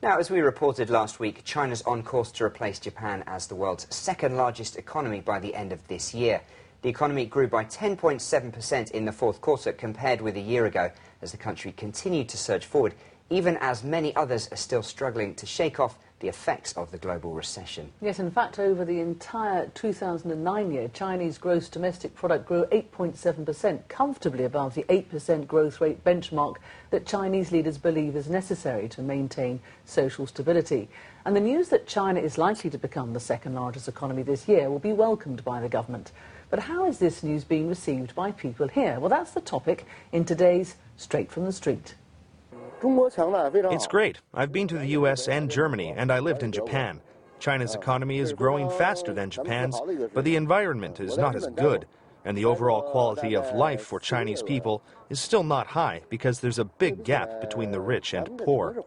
Now, as we reported last week, China's on course to replace Japan as the world's second largest economy by the end of this year. The economy grew by 10.7% in the fourth quarter compared with a year ago as the country continued to surge forward, even as many others are still struggling to shake off the effects of the global recession. Yes, in fact, over the entire 2009 year, Chinese gross domestic product grew 8.7%, comfortably above the 8% growth rate benchmark that Chinese leaders believe is necessary to maintain social stability. And the news that China is likely to become the second largest economy this year will be welcomed by the government. But how is this news being received by people here? Well, that's the topic in today's Straight from the Street. It's great. I've been to the U.S. and Germany, and I lived in Japan. China's economy is growing faster than Japan's, but the environment is not as good. And the overall quality of life for Chinese people is still not high because there's a big gap between the rich and poor.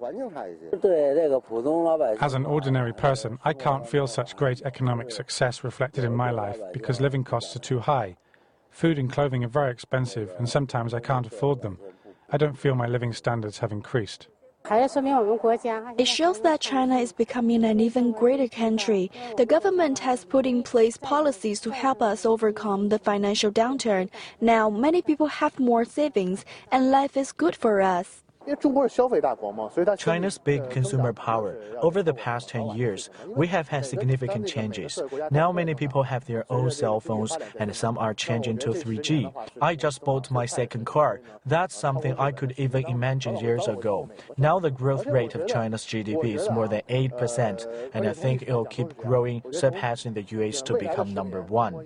As an ordinary person, I can't feel such great economic success reflected in my life because living costs are too high. Food and clothing are very expensive, and sometimes I can't afford them. I don't feel my living standards have increased. It shows that China is becoming an even greater country. The government has put in place policies to help us overcome the financial downturn. Now, many people have more savings, and life is good for us. China's big consumer power. Over the past 10 years, we have had significant changes. Now many people have their own cell phones and some are changing to 3G. I just bought my second car. That's something I could even imagine years ago. Now the growth rate of China's GDP is more than 8%, and I think it'll keep growing, surpassing the US to become #1.